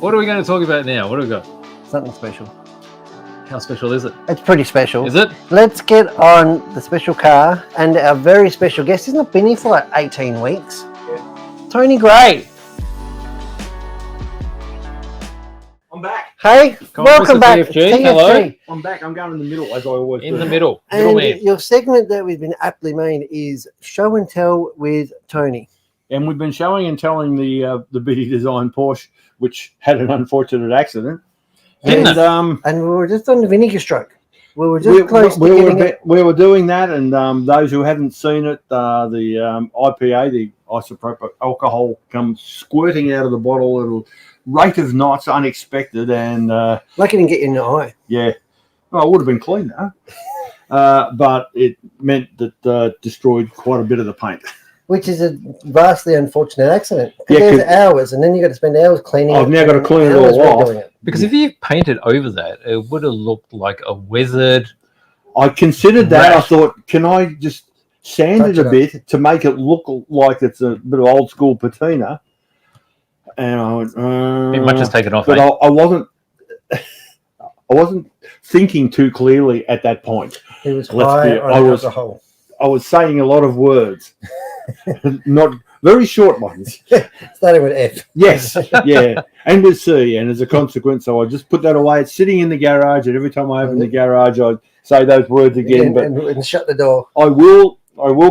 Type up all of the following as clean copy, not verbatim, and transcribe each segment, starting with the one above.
What are we going to talk about now? What do we got? Something special. How special is it? It's pretty special. Is it? Let's get on the special car and our very special guest. He's not been here for like 18 weeks. Yeah. Tony Gray. I'm back. Hey, welcome back. TFG. Hello. I'm back. I'm going in the middle as I always do. In the middle. And your segment that we've been aptly named is Show and Tell with Tony. And we've been showing and telling the BD Design Porsche, which had an unfortunate accident. Didn't it? And we were just on the vinegar stroke. We were just close to getting it. We were doing that, and those who hadn't seen it, the IPA, the isopropyl alcohol, comes squirting out of the bottle at a rate of knots, unexpected, and like it didn't get you in the eye. Yeah, well, it would have been clean though, but it meant that destroyed quite a bit of the paint. Which is a vastly unfortunate accident. Yeah, there's hours, and then you got to spend hours cleaning it. I've now got to clean it all off. Because if you painted over that, it would have looked like a weathered. I considered that. I thought, can I just sand it a bit to make it look like it's a bit of old school patina? And I went, It might just take it off. But I wasn't thinking too clearly at that point. It was high on alcohol. I was saying a lot of words, not very short ones. Starting with F. Yes, yeah, and with C, and as a consequence, so I just put that away. It's sitting in the garage, and every time I open the garage, I say those words again. And shut the door. I will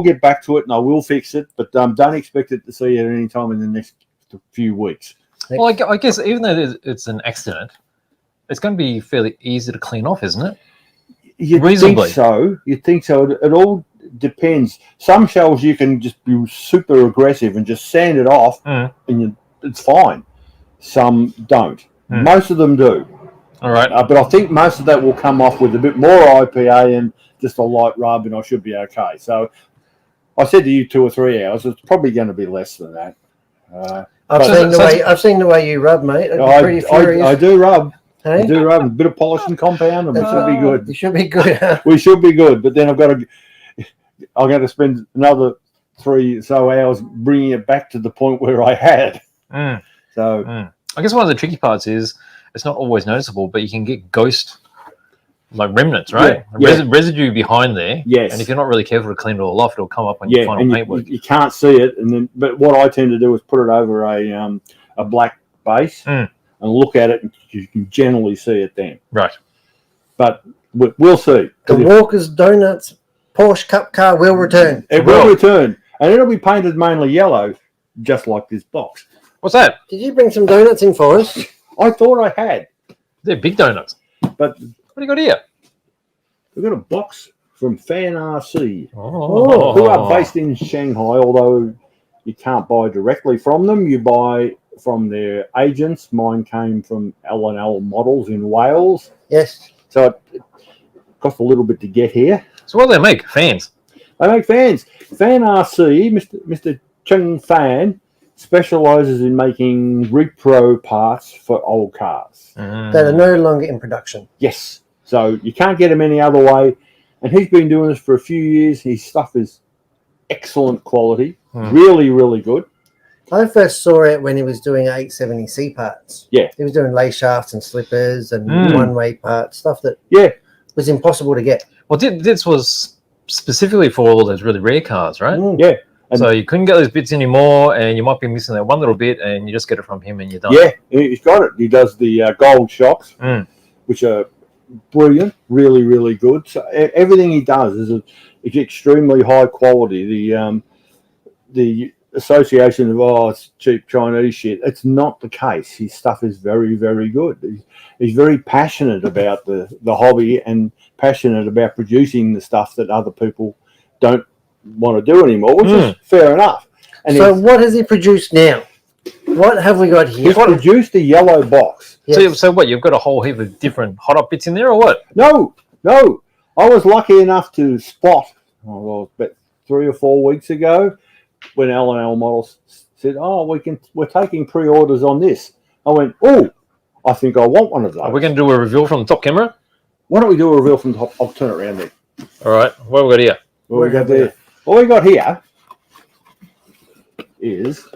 get back to it, and I will fix it, but don't expect it to see it at any time in the next few weeks. Well, I guess even though it's an accident, it's going to be fairly easy to clean off, isn't it? Reasonably. You'd think so. It all depends. Some shells you can just be super aggressive and just sand it off, and it's fine. Some don't. Most of them do. All right. But I think most of that will come off with a bit more IPA and just a light rub, and I should be okay. So I said to you 2 or 3 hours. It's probably going to be less than that. I've seen the way you rub, mate. I do rub. Hey? I do rub a bit of polishing compound, and we should be good. You should be good. Huh? We should be good, but then I'm going to spend another 3 or so hours bringing it back to the point where I had. So I guess one of the tricky parts is it's not always noticeable, but you can get ghost like remnants, right? Yeah. Residue behind there. Yes. And if you're not really careful to clean it all off, it'll come up when you final paintwork. You can't see it, but what I tend to do is put it over a black base and look at it, and you can generally see it then. Right. But we'll see. The Walker's Donuts Porsche Cup car will return. It will return, and it'll be painted mainly yellow, just like this box. What's that? Did you bring some donuts in for us? I thought I had. They're big donuts. But what do you got here? We've got a box from Fan RC, who who are based in Shanghai, although you can't buy directly from them. You buy from their agents. Mine came from L&L Models in Wales. Yes. So it cost a little bit to get here. So what do they make? Fans? They make fans. Fan RC, Mr. Cheng Fan, specialises in making repro parts for old cars. That are no longer in production. Yes. So you can't get him any other way. And he's been doing this for a few years. His stuff is excellent quality. Really, really good. I first saw it when he was doing 870C parts. Yeah. He was doing lay shafts and slippers and one-way parts, stuff that was impossible to get. Well, this was specifically for all those really rare cars, right? Yeah. And so you couldn't get those bits anymore, and you might be missing that one little bit, and you just get it from him and you're done. Yeah, he's got it. He does the gold shocks, which are brilliant, really, really good. So everything he does is extremely high quality. The association of, it's cheap Chinese shit, it's not the case. His stuff is very, very good. He's very passionate about the hobby and passionate about producing the stuff that other people don't want to do anymore, which is fair enough. And so what has he produced now? What have we got here? He's produced a yellow box. Yes. So what, you've got a whole heap of different hot up bits in there or what? No. I was lucky enough to spot, about 3 or 4 weeks ago, when L&L Models said, we're taking pre-orders on this. I went, I think I want one of those. Are we going to do a reveal from the top camera? Why don't we do a reveal from the top? I'll turn it around there. All right. What have we got here? What we got here is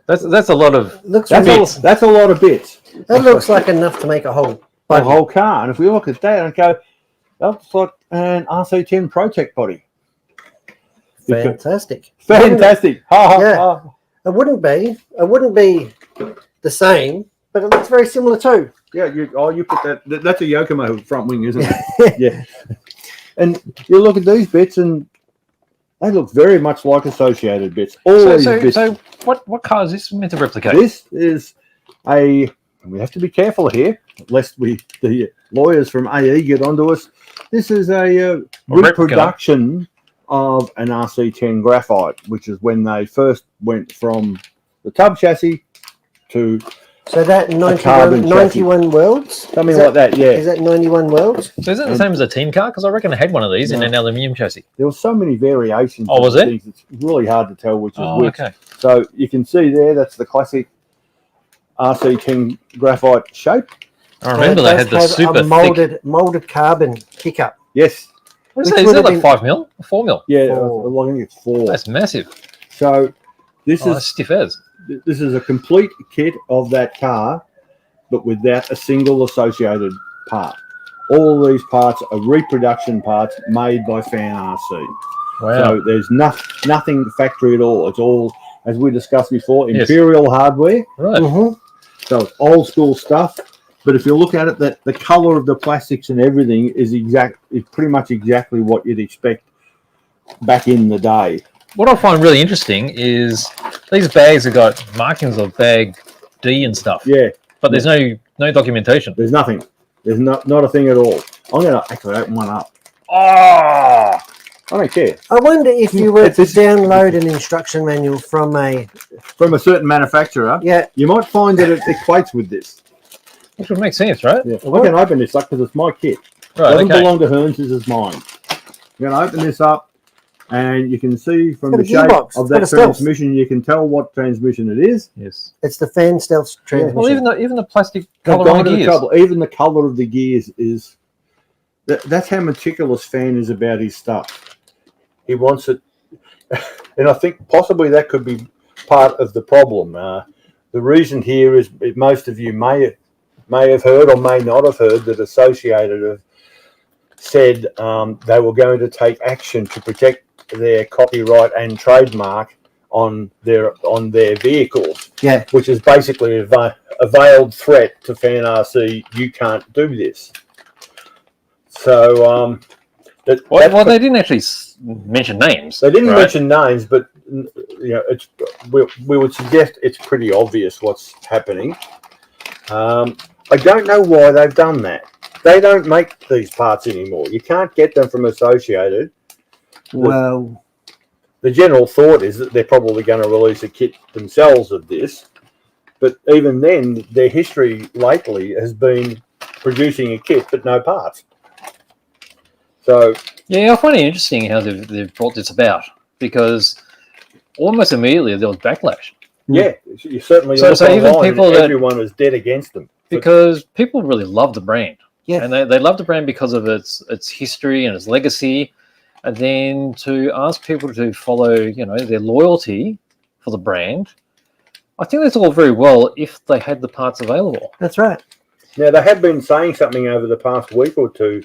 That's a lot of Looks bits. That's a lot of bits. That looks like enough to make a whole A buggy. whole car. And if we look at that and go, that's like an RC10 Protect body. Fantastic. Fantastic. Ha, ha, Yeah. ha. It wouldn't be the same, but it looks very similar too. Yeah, you put that's a Yokomo front wing, isn't it? Yeah. And you look at these bits and they look very much like associated bits. All these bits. So what car is this meant to replicate? This is we have to be careful here, lest the lawyers from AE get onto us. This is a reproduction of an RC10 graphite, which is when they first went from the tub chassis to So that carbon 91 worlds? something like that, yeah. Is that 91 worlds? So is it the same as a team car? Because I reckon I had one of these in an aluminium chassis. There were so many variations. Oh, was of it? things, it's really hard to tell which is Oh, which. okay. So you can see there, that's the classic RC10 graphite shape. I remember they had the super thick. molded carbon pickup. Yes. What is which that? Is would that have like 5 mil? 4 mil? Yeah, Four. I think it's 4. That's massive. So this That's is stiff as. this is a complete kit of that car, but without a single associated part. All these parts are reproduction parts made by Fan RC. Wow. So there's nothing factory at all. It's all, as we discussed before, Yes. Imperial hardware. Right. Mm-hmm. So it's old school stuff. But if you look at it, that the color of the plastics and everything is pretty much exactly what you'd expect back in the day. What I find really interesting is these bags have got markings of bag D and stuff. Yeah, But there's no documentation. there's nothing. There's not a thing at all. I'm going to actually open one up. Oh! I don't care. I wonder if you were to It's- download an instruction manual from a... From a certain manufacturer, Yeah, you might find that it equates with this. Which would make sense, right? Yeah. I can open this up because it's my kit. It Right, doesn't okay. belong to Hearns, this is mine. I'm going to open this up and you can see from It's the got a shape gearbox. of It's got a that stealth. transmission, you can tell what transmission it is. Yes. it's the fan stealth transmission. Well, even the plastic They've colour on gone the to the gears. trouble. Even the colour of the gears is... That's how meticulous Fan is about his stuff. He wants it... And I think possibly that could be part of the problem. The reason here is most of you may have heard or may not have heard that Associated have said they were going to take action to protect their copyright and trademark on their vehicles, Yeah. which is basically a veiled threat to Fan RC. You can't do this. So Well, they didn't actually mention names. they didn't right? mention names, but we would suggest it's pretty obvious what's happening. I don't know why they've done that. They don't make these parts anymore. You can't get them from Associated. Well, The general thought is that they're probably going to release a kit themselves of this. But even then, their history lately has been producing a kit but no parts. So Yeah, I find it interesting how they've brought this about because almost immediately there was backlash yeah, you certainly So- look so even online and people that- everyone was dead against them. because people really love the brand. Yeah. And they love the brand because of its history and its legacy. And then to ask people to follow, their loyalty for the brand, I think that's all very well if they had the parts available. that's right. Now, they have been saying something over the past week or two,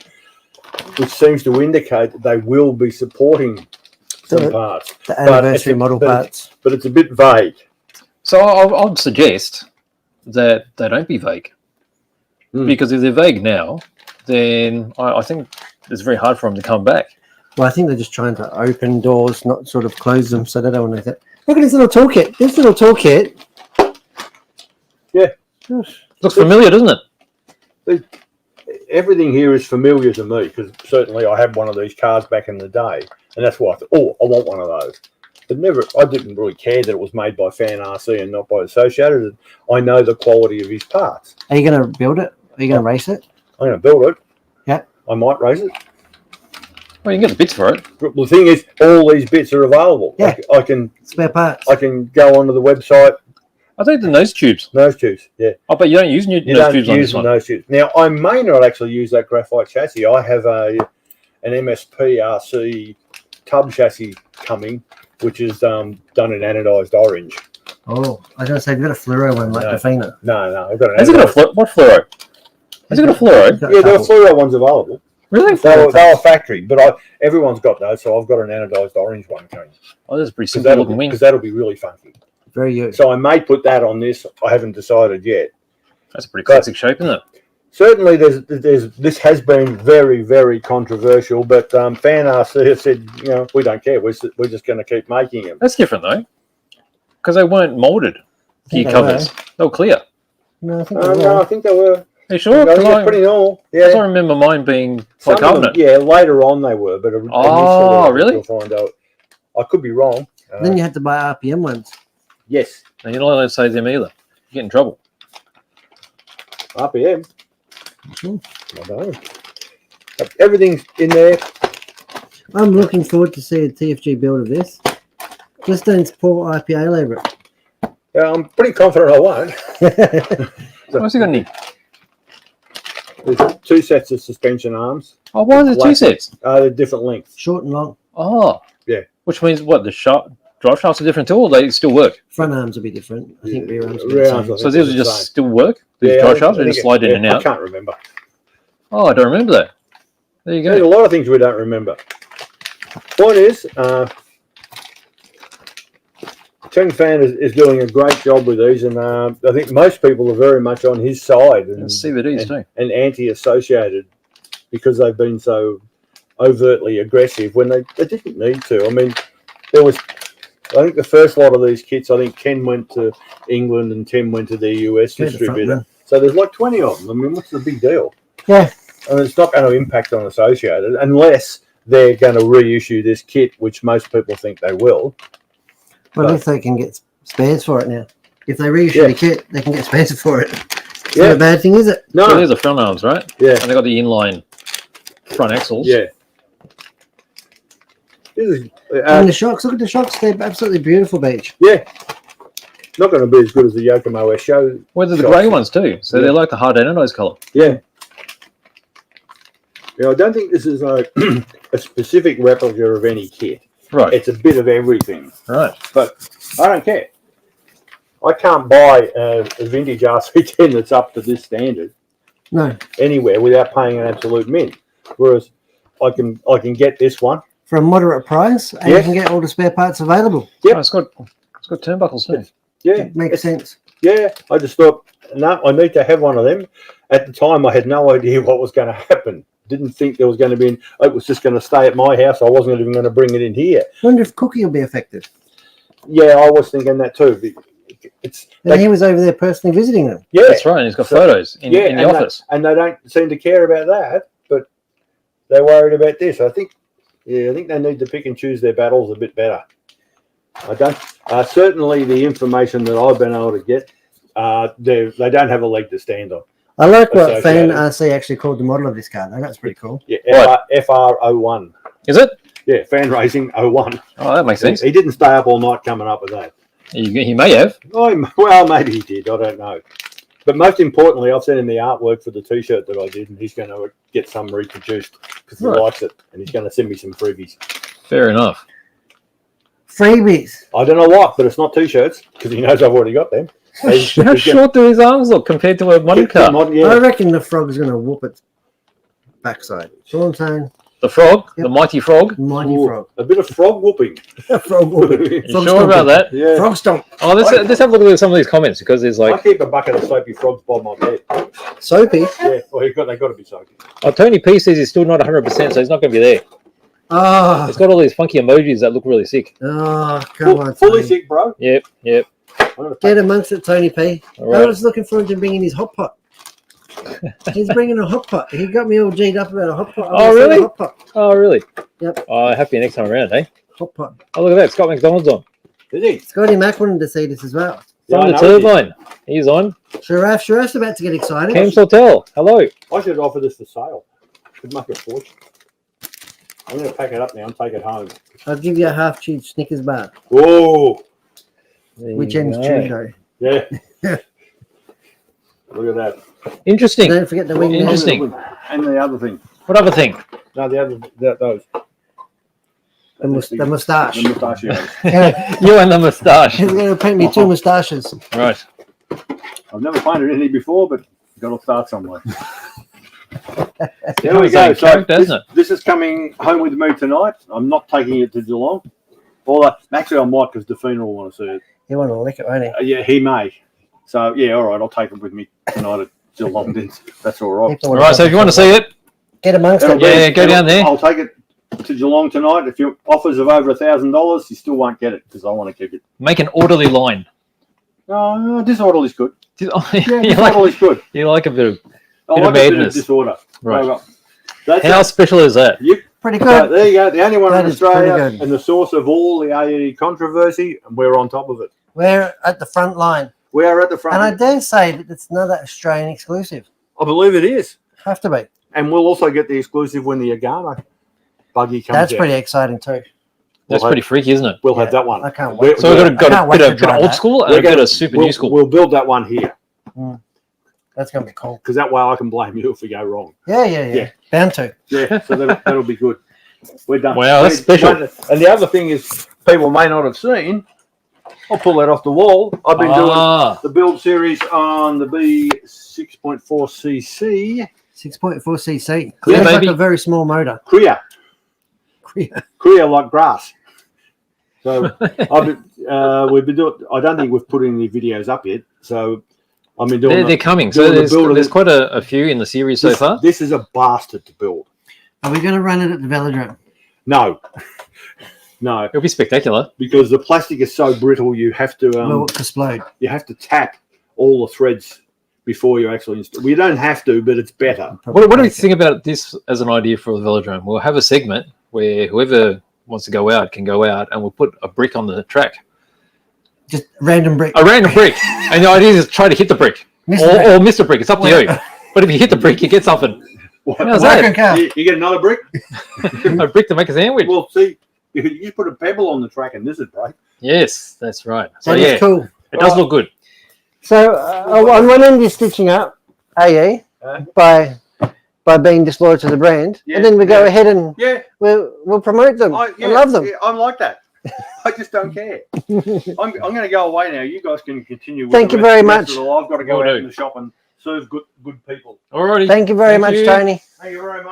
which seems to indicate that they will be supporting some The- parts. The But anniversary model parts. But it's a bit vague. So I'd suggest that they don't be vague. Mm. Because if they're vague now, then I think it's very hard for them to come back. Well, I think they're just trying to open doors, not sort of close them, so they don't want to... Look at this little toolkit. This little toolkit. Yeah. Looks familiar, doesn't it? Everything here is familiar to me because certainly I had one of these cars back in the day, and that's why I thought, I want one of those. But I didn't really care that it was made by Fan RC and not by Associated. I know the quality of his parts. Are you going to build it? Are you going to race it? I'm going to build it. Yeah. I might race it. Well, you can get the bits for it. But the thing is, all these bits are available. Yeah. I can Spare parts. go onto the website. I think the nose tubes. Nose tubes, yeah. Oh, but you don't use You nose don't tubes on use this one. nose tubes. Now, I may not actually use that graphite chassis. I have an MSP RC tub chassis coming, which is done in anodized orange. Oh, I was going to say, you've got a fluoro one like No. the Fina. No, I've got an Has it got anodized. what fluoro? Has it got a fluoro? Yeah, there were fluoro ones available. Really? They were factory, but everyone's got those, so I've got an anodized orange one coming. Oh, that's a pretty simple looking wing. Because that'll be really funky. Very good. So I may put that on this. I haven't decided yet. That's a pretty classic shape, isn't it? Certainly, this has been very, very controversial, but Fan RC said, we don't care. We're just going to keep making them. That's different though, because they weren't molded gear covers. They were clear. No, I think No, I think they were. Are you sure? I think they're pretty normal. Yeah. I remember mine being Some of them, polycarbonate. yeah, later on they were, but initially, really? you'll find out. I could be wrong. Then you had to buy RPM ones. Yes, And you're not allowed to say them either. You get in trouble. RPM. Sure. I don't know. Everything's in there. I'm looking forward to see a TFG build of this. Just don't support IPA label. Yeah, I'm pretty confident I won't. What's he got any? There's 2 sets of suspension arms. Oh, why is it 2 sets? They're different lengths. Short and long. Oh. Yeah. Which means what? The drive shafts are different too, or they still work? Front arms will be different. I think rear arms will be Rear the arms, same. I think So these they're will the just same. still work? These drive shafts, they just slide in and I out. can't remember. Oh, I don't remember that. There you There's a go. lot of things we don't remember. Point is, Cheng Fan is doing a great job with these, and I think most people are very much on his side And CVDs too. and anti-associated because they've been so overtly aggressive when they didn't need to. I mean, I think the first lot of these kits, I think Ken went to England and Tim went to the US They're the front distributor. one. So there's like 20 of them. I mean, what's the big deal? Yeah. And it's not going to impact on Associated unless they're going to reissue this kit, which most people think they will. Well, at least they can get spares for it now. If they reissue the kit, they can get spares for it. It's not a bad thing, is it? No. So these are front arms, right? Yeah. And they got the inline front axles. Yeah. This is, And the shocks, look at the shocks. They're absolutely beautiful, Beach. yeah. Not going to be as good as the Yokomo S show. Well, they're the shocks. grey ones too. So they're like the hard anodized colour. Yeah. I don't think this is a specific replica of any kit. Right. It's a bit of everything. Right. But I don't care. I can't buy a vintage RC10 that's up to this standard No. anywhere without paying an absolute mint. Whereas I can get this one. For a moderate price, and you can get all the spare parts available. Yep. Oh, it's got turnbuckles too. Yeah. It makes sense. Yeah. I just thought, no, I need to have one of them. At the time, I had no idea what was going to happen. Didn't think there was going to be. It was just going to stay at my house. I wasn't even going to bring it in here. Wonder if Cookie will be affected. Yeah, I was thinking that too. And he was over there personally visiting them. Yeah, That's right. And he's got photos in the office. and they don't seem to care about that, but they're worried about this. I think they need to pick and choose their battles a bit better. I don't. Certainly, the information that I've been able to get, they don't have a leg to stand on. I like what Associated. Fan RC actually called the model of this car. Though. That's pretty cool. Yeah, FR01. Is it? Yeah, Fan Racing 01. Oh, that makes sense. He didn't stay up all night coming up with that. He may have. Well, maybe he did. I don't know. But most importantly, I've sent him the artwork for the T-shirt that I did, and he's going to get some reproduced because he likes it, and he's going to send me some freebies. Fair enough. Freebies. I don't know what, but it's not T-shirts because he knows I've already got them. How short do his arms look compared to a modern car? I reckon the frog's going to whoop its backside. That's all I'm saying. The frog, the mighty frog. Mighty frog. A bit of frog whooping. Frog whooping. You sure about that? Yeah. Frog stomp. Oh, let's have a look at some of these comments because there's I like, keep a bucket of soapy frogs by my bed. Soapy. Yeah, well, they've got to be soapy. oh, Tony P says he's still not 100%, so he's not going to be there. Oh, It's got all these funky emojis that look really sick. oh, come on. Fully Tony. sick, bro. Yep. I'm gonna Get amongst it, Tony P. All I right. was looking for him to bring in his hot pot. He's bringing a hot pot. He got me all G'd up about a hot pot. Oh, really? A hot pot. Oh, really? Yep. Oh, happy next time around, eh? Hot pot. Oh, look at that. Scott McDonald's on. Is he? Scotty Mac wanted to see this as well. From the I know he did. turbine. He's on. Sheriff's about to get excited. Cam Sautel. Hello. I should offer this for sale. Could make a fortune. I'm going to pack it up now and take it home. I'll give you a half-chewed Snickers bar. Whoa! There Which you end's go. chewed, though. Yeah. Look at that. Interesting. Don't forget the wing. Interesting. And the other thing. What other thing? No, those. The moustache. The mustachios. You and the moustache. He's going to paint me 2 moustaches. I've Right. never painted any before, but got to start somewhere. There we Becomes go. a So character, doesn't it? this is coming home with me tonight. I'm not taking it to Geelong. Although, actually, I might because Defina will want to see it. You want to lick it, won't he? Yeah, he may. So, yeah, all right. I'll take it with me tonight at Geelong. Then. That's all right. All right. So if you want to see it, get amongst It'll it. Yeah, go down there. I'll take it to Geelong tonight. If your offers of over $1,000, you still won't get it because I want to keep it. make an orderly line. No, disorder is good. you, Disorder is good. like a bit of I Bit like of a bit of madness. disorder. Right. Right. That's how it. special is that? You, Pretty so good. there you go. The only one That in is pretty Australia good. and the source of all the AE controversy, and we're on top of it. We're at the front line. We are at the front. And I dare say that it's another Australian exclusive. I believe it is. Have to be. And we'll also get the exclusive when the Agano buggy comes That's out. pretty exciting too. That's We'll pretty freaky, isn't it? We'll Yeah, have that one. I can't We're- wait. So we've I got can't a wait bit to of try old that. school and We're a bit gonna- of super new school. We'll build that one here That's going to be cool. because that way I can blame you if we go wrong. Yeah. Yeah. Bound to. Yeah, so that'll be good. We're done. Wow, that's special. And the other thing is, people may not have seen. I'll pull that off the wall. I've been doing the build series on the B6.4cc 6.4cc. Yeah, Looks like baby. a very small motor. Kriya like grass. So we've been doing. I don't think we've put any videos up yet. So I've been doing. They're coming. doing So the build of there's it. quite a few in the series so far. This is a bastard to build. Are we going to run it at the velodrome? No, no, It'll be spectacular. because the plastic is so brittle. You have to Will it explode? you have to tap all the threads before you actually install. We don't have to, but it's better. What do you think about this as an idea for the velodrome? We'll have a segment where whoever wants to go out can go out, and we'll put a brick on the track, Just random brick. a random brick, and the idea is to try to hit the brick Miss the brick. or miss the brick. It's up to you. But if you hit the brick, you get something. How's Working that? car. You get another brick? A brick to make a sandwich. Well, see, you just put a pebble on the track and this is break. Yes, that's right. So That yeah, is cool. it does look good. So on one end you're stitching up AE by being disloyal to the brand, Yeah, and then we go yeah. ahead and Yeah, we'll promote them. I love them. Yeah, I'm like that. I just don't care. I'm going to go away now. You guys can continue. With Thank the you rest- very the rest much. of the- I've got to go Will out do. in the shop and serve good people. Alrighty. Thank you very much, you. Tony. Thank you very much.